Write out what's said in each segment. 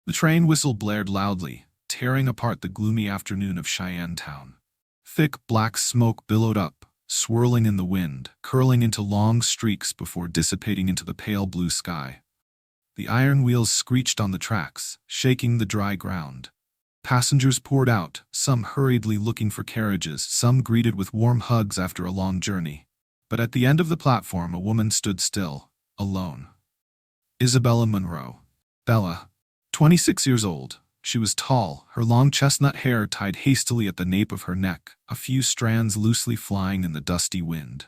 The train whistle blared loudly, tearing apart the gloomy afternoon of Cheyenne Town. Thick black smoke billowed up, swirling in the wind, curling into long streaks before dissipating into the pale blue sky. The iron wheels screeched on the tracks, shaking the dry ground. Passengers poured out, some hurriedly looking for carriages, some greeted with warm hugs after a long journey. But at the end of the platform, a woman stood still, alone. Isabella Monroe. Bella. 26 years old. She was tall, her long chestnut hair tied hastily at the nape of her neck, a few strands loosely flying in the dusty wind.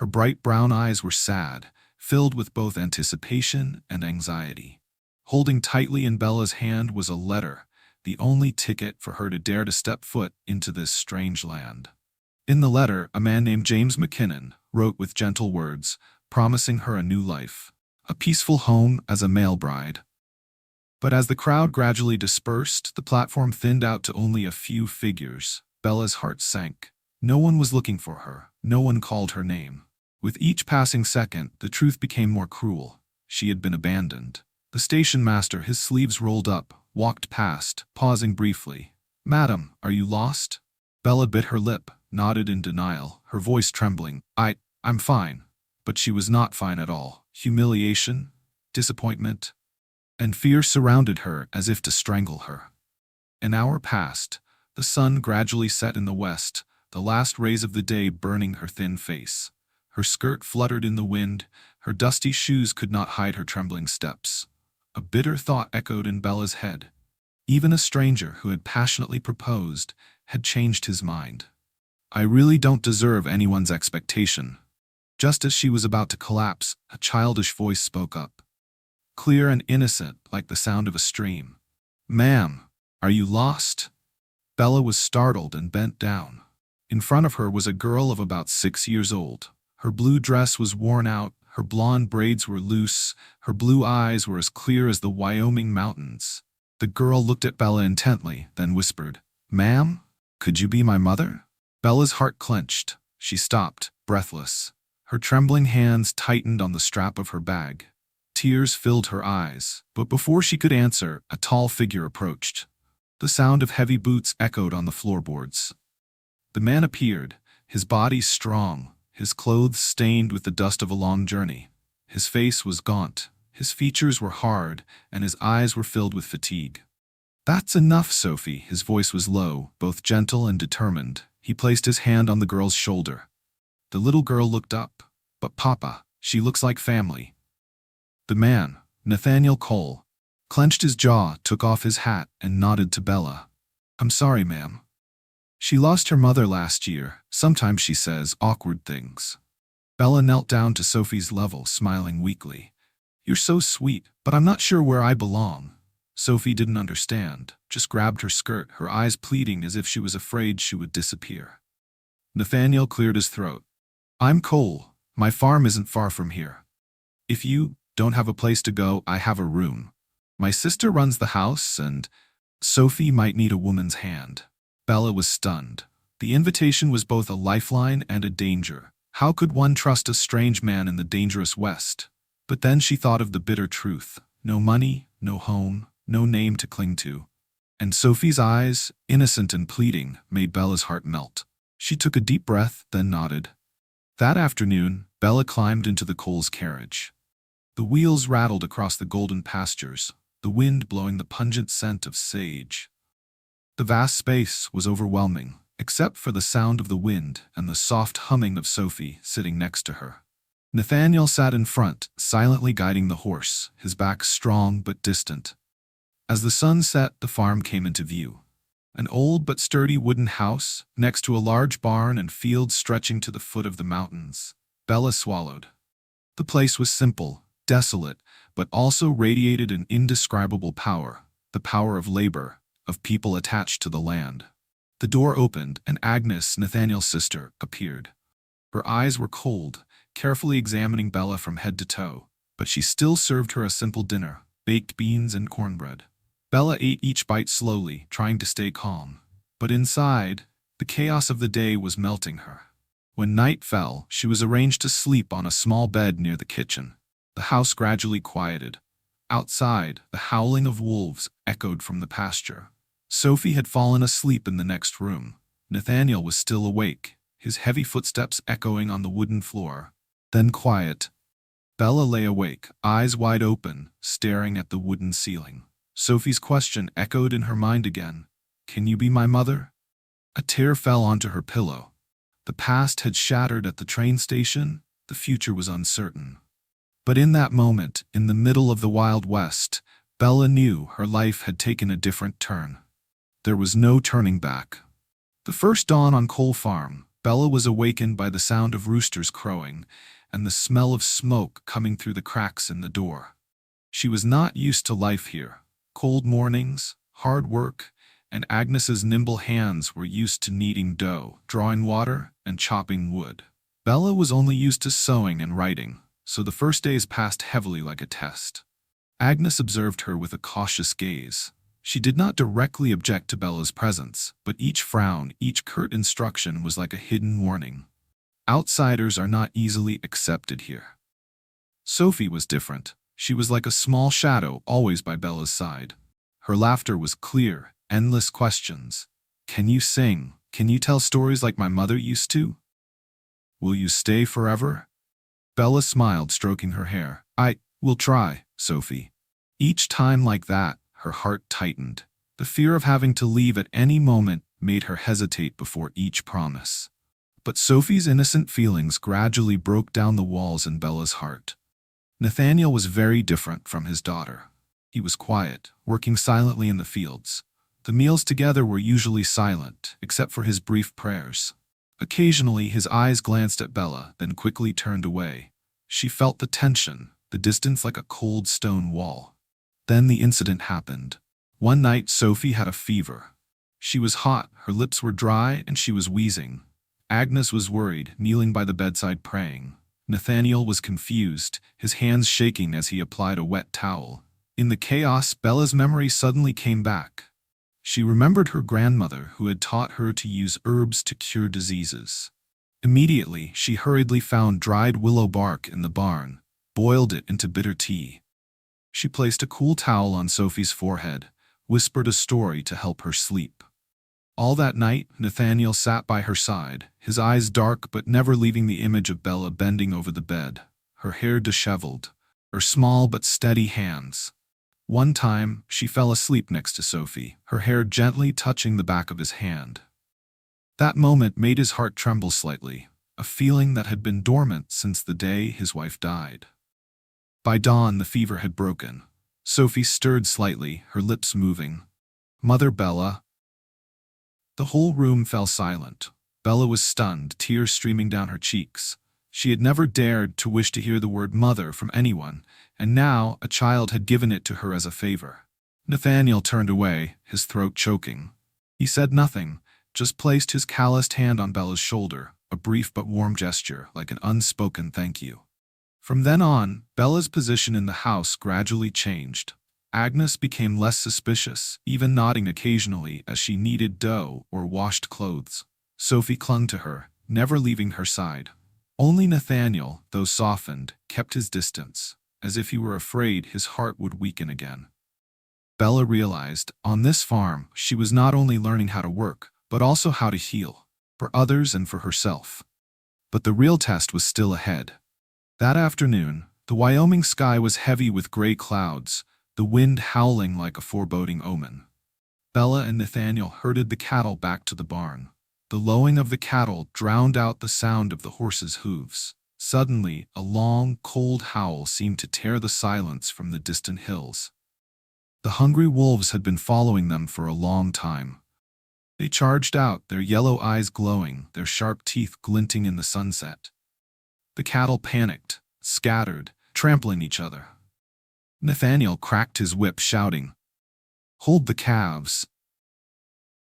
Her bright brown eyes were sad, filled with both anticipation and anxiety. Holding tightly in Bella's hand was a letter, the only ticket for her to dare to step foot into this strange land. In the letter, a man named James McKinnon wrote with gentle words, promising her a new life, a peaceful home as a male bride. But as the crowd gradually dispersed, the platform thinned out to only a few figures. Bella's heart sank. No one was looking for her. No one called her name. With each passing second, the truth became more cruel. She had been abandoned. The station master, his sleeves rolled up, walked past, pausing briefly. "Madam, are you lost?" Bella bit her lip, nodded in denial, her voice trembling. I'm fine." But she was not fine at all. Humiliation, disappointment, and fear surrounded her as if to strangle her. An hour passed. The sun gradually set in the west, the last rays of the day burning her thin face. Her skirt fluttered in the wind, her dusty shoes could not hide her trembling steps. A bitter thought echoed in Bella's head. Even a stranger who had passionately proposed had changed his mind. "I really don't deserve anyone's expectation." Just as she was about to collapse, a childish voice spoke up. Clear and innocent, like the sound of a stream. "Ma'am, are you lost?" Bella was startled and bent down. In front of her was a girl of about 6 years old. Her blue dress was worn out, her blonde braids were loose, her blue eyes were as clear as the Wyoming mountains. The girl looked at Bella intently, then whispered, "Ma'am, could you be my mother?" Bella's heart clenched. She stopped, breathless. Her trembling hands tightened on the strap of her bag. Tears filled her eyes, but before she could answer, a tall figure approached. The sound of heavy boots echoed on the floorboards. The man appeared, his body strong, his clothes stained with the dust of a long journey. His face was gaunt, his features were hard, and his eyes were filled with fatigue. "That's enough, Sophie." His voice was low, both gentle and determined. He placed his hand on the girl's shoulder. The little girl looked up. "But Papa, she looks like family." The man, Nathaniel Cole, clenched his jaw, took off his hat, and nodded to Bella. "I'm sorry, ma'am. She lost her mother last year. Sometimes she says awkward things." Bella knelt down to Sophie's level, smiling weakly. "You're so sweet, but I'm not sure where I belong." Sophie didn't understand, just grabbed her skirt, her eyes pleading as if she was afraid she would disappear. Nathaniel cleared his throat. "I'm Cole. My farm isn't far from here. If you don't have a place to go, I have a room. My sister runs the house, and Sophie might need a woman's hand." Bella was stunned. The invitation was both a lifeline and a danger. How could one trust a strange man in the dangerous West? But then she thought of the bitter truth. No money, no home, no name to cling to. And Sophie's eyes, innocent and pleading, made Bella's heart melt. She took a deep breath, then nodded. That afternoon, Bella climbed into the Coles carriage. The wheels rattled across the golden pastures, the wind blowing the pungent scent of sage. The vast space was overwhelming, except for the sound of the wind and the soft humming of Sophie sitting next to her. Nathaniel sat in front, silently guiding the horse, his back strong but distant. As the sun set, the farm came into view. An old but sturdy wooden house, next to a large barn and fields stretching to the foot of the mountains. Bella swallowed. The place was simple, desolate, but also radiated an indescribable power, the power of labor, of people attached to the land. The door opened, and Agnes, Nathaniel's sister, appeared. Her eyes were cold, carefully examining Bella from head to toe, but she still served her a simple dinner, baked beans and cornbread. Bella ate each bite slowly, trying to stay calm. But inside, the chaos of the day was melting her. When night fell, she was arranged to sleep on a small bed near the kitchen. The house gradually quieted. Outside, the howling of wolves echoed from the pasture. Sophie had fallen asleep in the next room. Nathaniel was still awake, his heavy footsteps echoing on the wooden floor. Then quiet. Bella lay awake, eyes wide open, staring at the wooden ceiling. Sophie's question echoed in her mind again. Can you be my mother? A tear fell onto her pillow. The past had shattered at the train station, the future was uncertain. But in that moment, in the middle of the Wild West, Bella knew her life had taken a different turn. There was no turning back. The first dawn on Cole Farm, Bella was awakened by the sound of roosters crowing and the smell of smoke coming through the cracks in the door. She was not used to life here. Cold mornings, hard work, and Agnes's nimble hands were used to kneading dough, drawing water, and chopping wood. Bella was only used to sewing and writing, so the first days passed heavily like a test. Agnes observed her with a cautious gaze. She did not directly object to Bella's presence, but each frown, each curt instruction was like a hidden warning. Outsiders are not easily accepted here. Sophie was different. She was like a small shadow, always by Bella's side. Her laughter was clear, endless questions. Can you sing? Can you tell stories like my mother used to? Will you stay forever? Bella smiled, stroking her hair. I will try, Sophie. Each time like that, her heart tightened. The fear of having to leave at any moment made her hesitate before each promise. But Sophie's innocent feelings gradually broke down the walls in Bella's heart. Nathaniel was very different from his daughter. He was quiet, working silently in the fields. The meals together were usually silent, except for his brief prayers. Occasionally, his eyes glanced at Bella, then quickly turned away. She felt the tension, the distance like a cold stone wall. Then the incident happened. One night, Sophie had a fever. She was hot, her lips were dry, and she was wheezing. Agnes was worried, kneeling by the bedside praying. Nathaniel was confused, his hands shaking as he applied a wet towel. In the chaos, Bella's memory suddenly came back. She remembered her grandmother who had taught her to use herbs to cure diseases. Immediately, she hurriedly found dried willow bark in the barn, boiled it into bitter tea. She placed a cool towel on Sophie's forehead, whispered a story to help her sleep. All that night, Nathaniel sat by her side, his eyes dark but never leaving the image of Bella bending over the bed, her hair disheveled, her small but steady hands. One time, she fell asleep next to Sophie, her hair gently touching the back of his hand. That moment made his heart tremble slightly, a feeling that had been dormant since the day his wife died. By dawn, the fever had broken. Sophie stirred slightly, her lips moving. "Mother Bella." The whole room fell silent. Bella was stunned, tears streaming down her cheeks. She had never dared to wish to hear the word mother from anyone, and now a child had given it to her as a favor. Nathaniel turned away, his throat choking. He said nothing, just placed his calloused hand on Bella's shoulder, a brief but warm gesture, like an unspoken thank you. From then on, Bella's position in the house gradually changed. Agnes became less suspicious, even nodding occasionally as she kneaded dough or washed clothes. Sophie clung to her, never leaving her side. Only Nathaniel, though softened, kept his distance, as if he were afraid his heart would weaken again. Bella realized, on this farm, she was not only learning how to work, but also how to heal, for others and for herself. But the real test was still ahead. That afternoon, the Wyoming sky was heavy with gray clouds, the wind howling like a foreboding omen. Bella and Nathaniel herded the cattle back to the barn. The lowing of the cattle drowned out the sound of the horses' hooves. Suddenly, a long, cold howl seemed to tear the silence from the distant hills. The hungry wolves had been following them for a long time. They charged out, their yellow eyes glowing, their sharp teeth glinting in the sunset. The cattle panicked, scattered, trampling each other. Nathaniel cracked his whip, shouting, "Hold the calves!"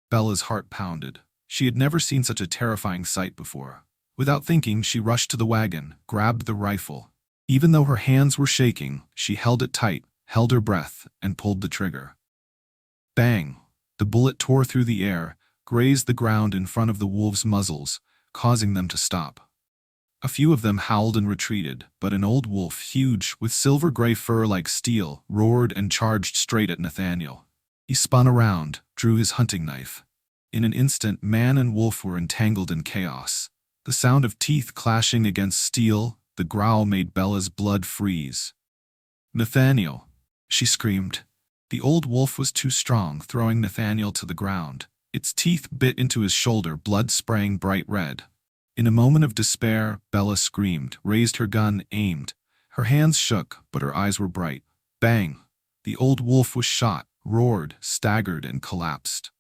Bella's heart pounded. She had never seen such a terrifying sight before. Without thinking, she rushed to the wagon, grabbed the rifle. Even though her hands were shaking, she held it tight, held her breath, and pulled the trigger. Bang! The bullet tore through the air, grazed the ground in front of the wolves' muzzles, causing them to stop. A few of them howled and retreated, but an old wolf, huge, with silver-gray fur like steel, roared and charged straight at Nathaniel. He spun around, drew his hunting knife. In an instant, man and wolf were entangled in chaos. The sound of teeth clashing against steel, the growl made Bella's blood freeze. "Nathaniel!" she screamed. The old wolf was too strong, throwing Nathaniel to the ground. Its teeth bit into his shoulder, blood spraying bright red. In a moment of despair, Bella screamed, raised her gun, aimed. Her hands shook, but her eyes were bright. Bang! The old wolf was shot, roared, staggered, and collapsed.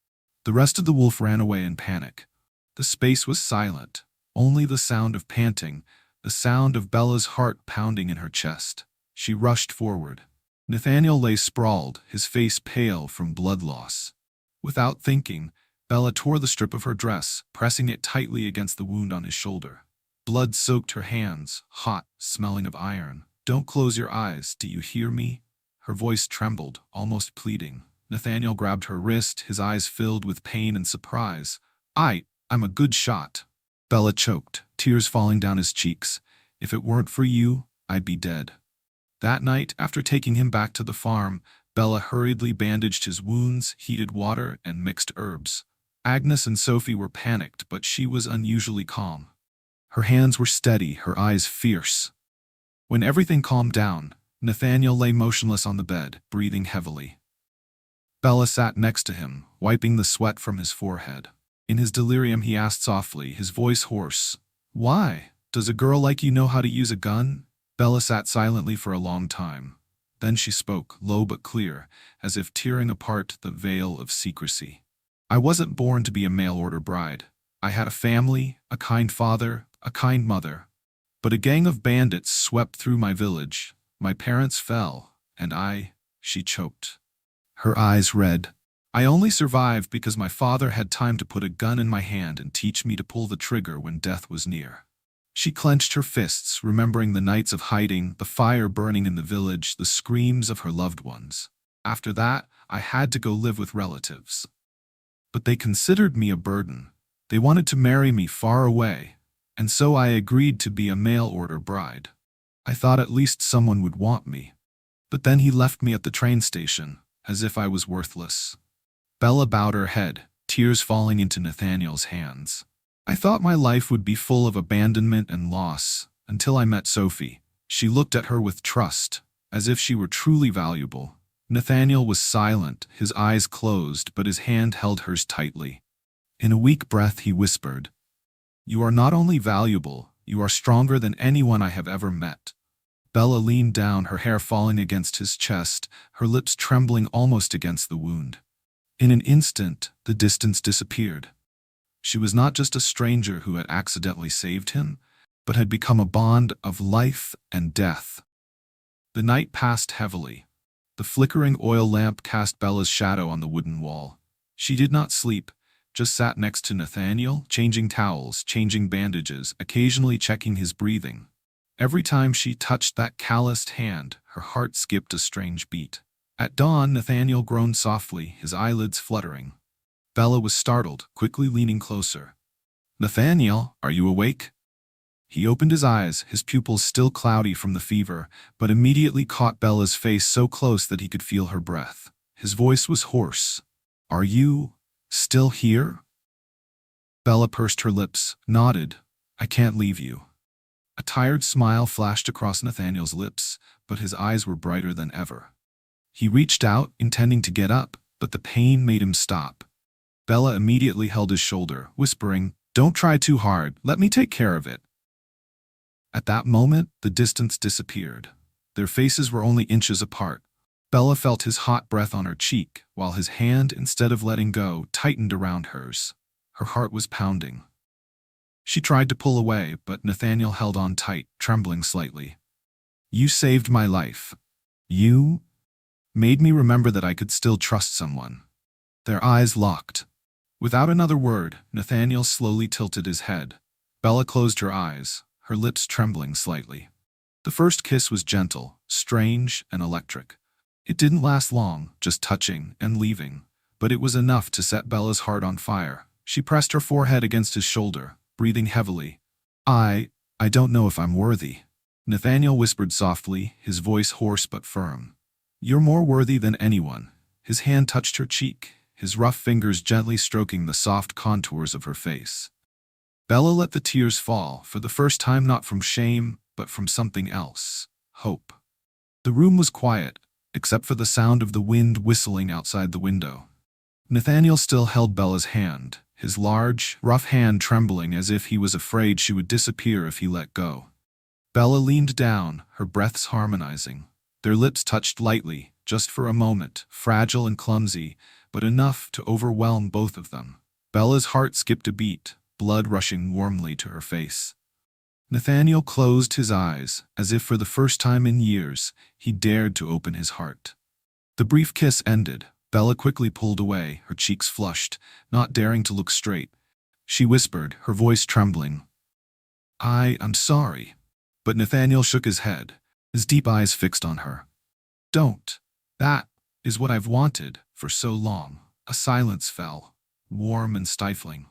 The rest of the wolf ran away in panic. The space was silent, only the sound of panting, the sound of Bella's heart pounding in her chest. She rushed forward. Nathaniel lay sprawled, his face pale from blood loss. Without thinking, Bella tore the strip of her dress, pressing it tightly against the wound on his shoulder. Blood soaked her hands, hot, smelling of iron. "Don't close your eyes, do you hear me?" Her voice trembled, almost pleading. Nathaniel grabbed her wrist, his eyes filled with pain and surprise. I'm a good shot." Bella choked, tears falling down his cheeks. "If it weren't for you, I'd be dead." That night, after taking him back to the farm, Bella hurriedly bandaged his wounds, heated water, and mixed herbs. Agnes and Sophie were panicked, but she was unusually calm. Her hands were steady, her eyes fierce. When everything calmed down, Nathaniel lay motionless on the bed, breathing heavily. Bella sat next to him, wiping the sweat from his forehead. In his delirium, he asked softly, his voice hoarse, "Why? Does a girl like you know how to use a gun?" Bella sat silently for a long time. Then she spoke, low but clear, as if tearing apart the veil of secrecy. "I wasn't born to be a mail-order bride. I had a family, a kind father, a kind mother. But a gang of bandits swept through my village. My parents fell, and she choked. Her eyes red. "I only survived because my father had time to put a gun in my hand and teach me to pull the trigger when death was near." She clenched her fists, remembering the nights of hiding, the fire burning in the village, the screams of her loved ones. "After that, I had to go live with relatives. But they considered me a burden. They wanted to marry me far away, and so I agreed to be a mail-order bride. I thought at least someone would want me. But then he left me at the train station, as if I was worthless." Bella bowed her head, tears falling into Nathaniel's hands. "I thought my life would be full of abandonment and loss, until I met Sophie." She looked at her with trust, as if she were truly valuable. Nathaniel was silent, his eyes closed, but his hand held hers tightly. In a weak breath, he whispered, "You are not only valuable, you are stronger than anyone I have ever met." Bella leaned down, her hair falling against his chest, her lips trembling almost against the wound. In an instant, the distance disappeared. She was not just a stranger who had accidentally saved him, but had become a bond of life and death. The night passed heavily. The flickering oil lamp cast Bella's shadow on the wooden wall. She did not sleep, just sat next to Nathaniel, changing towels, changing bandages, occasionally checking his breathing. Every time she touched that calloused hand, her heart skipped a strange beat. At dawn, Nathaniel groaned softly, his eyelids fluttering. Bella was startled, quickly leaning closer. "Nathaniel, are you awake?" He opened his eyes, his pupils still cloudy from the fever, but immediately caught Bella's face so close that he could feel her breath. His voice was hoarse. "Are you still here?" Bella pursed her lips, nodded. "I can't leave you." A tired smile flashed across Nathaniel's lips, but his eyes were brighter than ever. He reached out, intending to get up, but the pain made him stop. Bella immediately held his shoulder, whispering, "Don't try too hard, let me take care of it." At that moment, the distance disappeared. Their faces were only inches apart. Bella felt his hot breath on her cheek, while his hand, instead of letting go, tightened around hers. Her heart was pounding. She tried to pull away, but Nathaniel held on tight, trembling slightly. "You saved my life. You made me remember that I could still trust someone." Their eyes locked. Without another word, Nathaniel slowly tilted his head. Bella closed her eyes, her lips trembling slightly. The first kiss was gentle, strange, and electric. It didn't last long, just touching and leaving, but it was enough to set Bella's heart on fire. She pressed her forehead against his shoulder, breathing heavily. I don't know if I'm worthy. Nathaniel whispered softly, his voice hoarse but firm. You're more worthy than anyone. His hand touched her cheek, his rough fingers gently stroking the soft contours of her face. Bella let the tears fall, for the first time not from shame, but from something else. Hope. The room was quiet, except for the sound of the wind whistling outside the window. Nathaniel still held Bella's hand, his large, rough hand trembling as if he was afraid she would disappear if he let go. Bella leaned down, her breaths harmonizing. Their lips touched lightly, just for a moment, fragile and clumsy, but enough to overwhelm both of them. Bella's heart skipped a beat, blood rushing warmly to her face. Nathaniel closed his eyes, as if for the first time in years, he dared to open his heart. The brief kiss ended. Bella quickly pulled away, her cheeks flushed, not daring to look straight. She whispered, her voice trembling, I'm sorry. But Nathaniel shook his head, his deep eyes fixed on her. Don't. That is what I've wanted for so long. A silence fell, warm and stifling.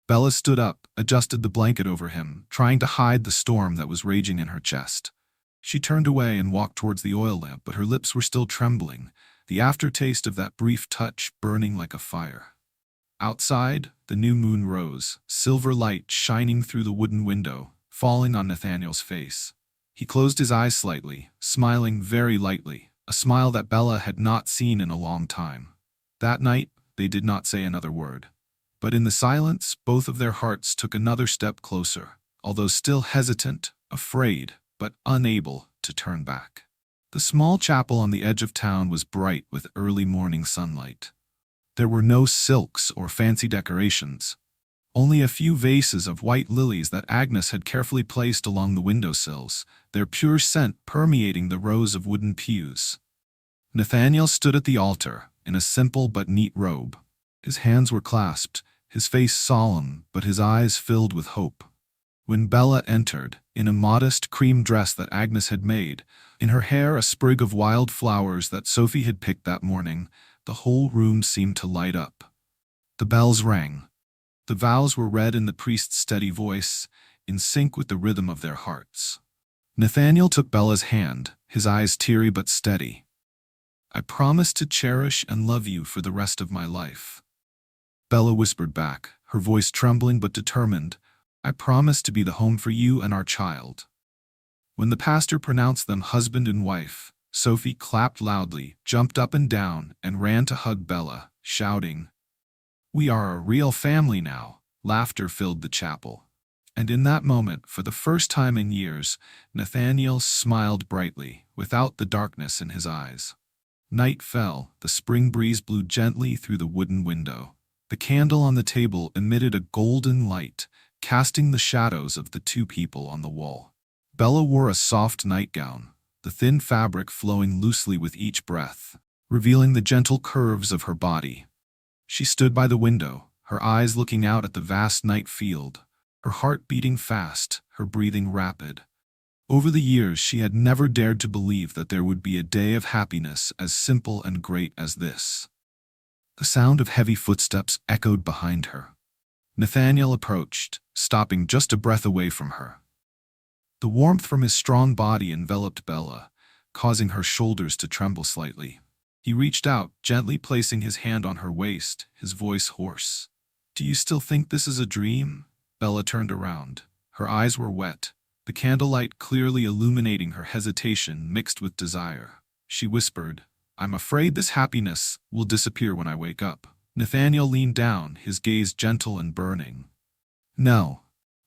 Bella stood up, adjusted the blanket over him, trying to hide the storm that was raging in her chest. She turned away and walked towards the oil lamp, but her lips were still trembling, the aftertaste of that brief touch burning like a fire. Outside, the new moon rose, silver light shining through the wooden window, falling on Nathaniel's face. He closed his eyes slightly, smiling very lightly, a smile that Bella had not seen in a long time. That night, they did not say another word. But in the silence, both of their hearts took another step closer, although still hesitant, afraid, but unable to turn back. The small chapel on the edge of town was bright with early morning sunlight. There were no silks or fancy decorations, only a few vases of white lilies that Agnes had carefully placed along the windowsills, their pure scent permeating the rows of wooden pews. Nathaniel stood at the altar, in a simple but neat robe. His hands were clasped, his face solemn, but his eyes filled with hope. When Bella entered, in a modest cream dress that Agnes had made, in her hair a sprig of wild flowers that Sophie had picked that morning, the whole room seemed to light up. The bells rang. The vows were read in the priest's steady voice, in sync with the rhythm of their hearts. Nathaniel took Bella's hand, his eyes teary but steady. I promise to cherish and love you for the rest of my life. Bella whispered back, her voice trembling but determined, I promise to be the home for you and our child. When the pastor pronounced them husband and wife, Sophie clapped loudly, jumped up and down, and ran to hug Bella, shouting, We are a real family now. Laughter filled the chapel. And in that moment, for the first time in years, Nathaniel smiled brightly, without the darkness in his eyes. Night fell, the spring breeze blew gently through the wooden window. The candle on the table emitted a golden light, casting the shadows of the two people on the wall. Bella wore a soft nightgown, the thin fabric flowing loosely with each breath, revealing the gentle curves of her body. She stood by the window, her eyes looking out at the vast night field, her heart beating fast, her breathing rapid. Over the years, she had never dared to believe that there would be a day of happiness as simple and great as this. The sound of heavy footsteps echoed behind her. Nathaniel approached, stopping just a breath away from her. The warmth from his strong body enveloped Bella, causing her shoulders to tremble slightly. He reached out, gently placing his hand on her waist, his voice hoarse. Do you still think this is a dream? Bella turned around. Her eyes were wet, the candlelight clearly illuminating her hesitation mixed with desire. She whispered, I'm afraid this happiness will disappear when I wake up. Nathaniel leaned down, his gaze gentle and burning. No,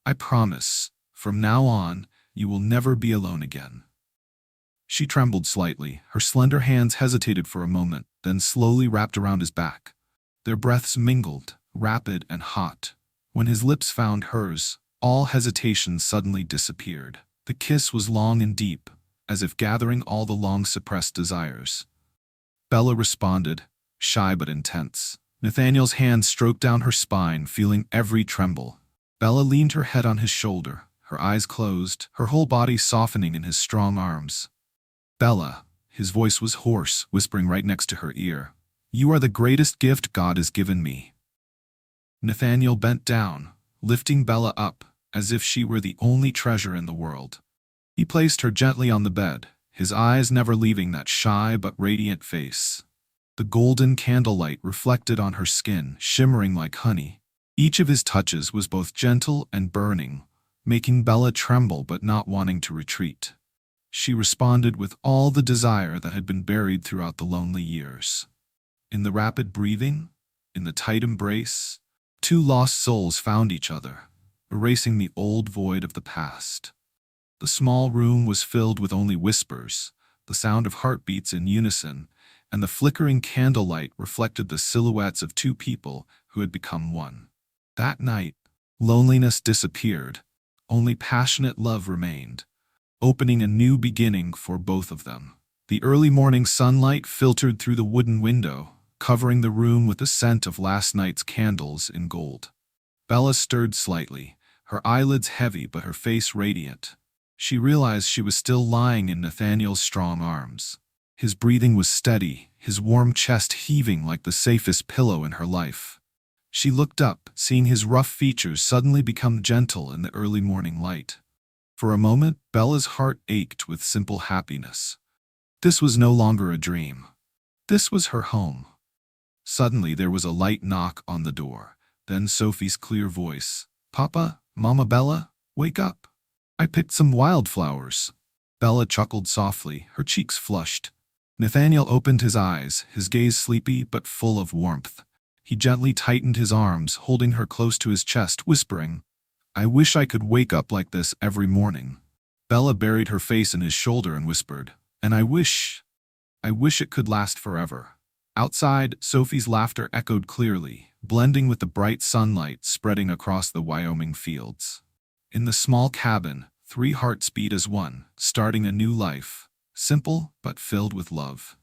I promise. From now on, you will never be alone again. She trembled slightly. Her slender hands hesitated for a moment, then slowly wrapped around his back. Their breaths mingled, rapid and hot. When his lips found hers, all hesitation suddenly disappeared. The kiss was long and deep, as if gathering all the long-suppressed desires. Bella responded, shy but intense. Nathaniel's hand stroked down her spine, feeling every tremble. Bella leaned her head on his shoulder, her eyes closed, her whole body softening in his strong arms. Bella, his voice was hoarse, whispering right next to her ear, You are the greatest gift God has given me. Nathaniel bent down, lifting Bella up, as if she were the only treasure in the world. He placed her gently on the bed, his eyes never leaving that shy but radiant face. The golden candlelight reflected on her skin, shimmering like honey. Each of his touches was both gentle and burning, making Bella tremble but not wanting to retreat. She responded with all the desire that had been buried throughout the lonely years. In the rapid breathing, in the tight embrace, two lost souls found each other, erasing the old void of the past. The small room was filled with only whispers, the sound of heartbeats in unison, and the flickering candlelight reflected the silhouettes of two people who had become one. That night, loneliness disappeared, only passionate love remained, opening a new beginning for both of them. The early morning sunlight filtered through the wooden window, covering the room with the scent of last night's candles in gold. Bella stirred slightly, her eyelids heavy but her face radiant. She realized she was still lying in Nathaniel's strong arms. His breathing was steady, his warm chest heaving like the safest pillow in her life. She looked up, seeing his rough features suddenly become gentle in the early morning light. For a moment, Bella's heart ached with simple happiness. This was no longer a dream. This was her home. Suddenly there was a light knock on the door, then Sophie's clear voice. "Papa, Mama Bella, wake up. I picked some wildflowers." Bella chuckled softly, her cheeks flushed. Nathaniel opened his eyes, his gaze sleepy but full of warmth. He gently tightened his arms, holding her close to his chest, whispering, "I wish I could wake up like this every morning." Bella buried her face in his shoulder and whispered, "And I wish it could last forever." Outside, Sophie's laughter echoed clearly, blending with the bright sunlight spreading across the Wyoming fields. In the small cabin, three hearts beat as one, starting a new life, simple but filled with love.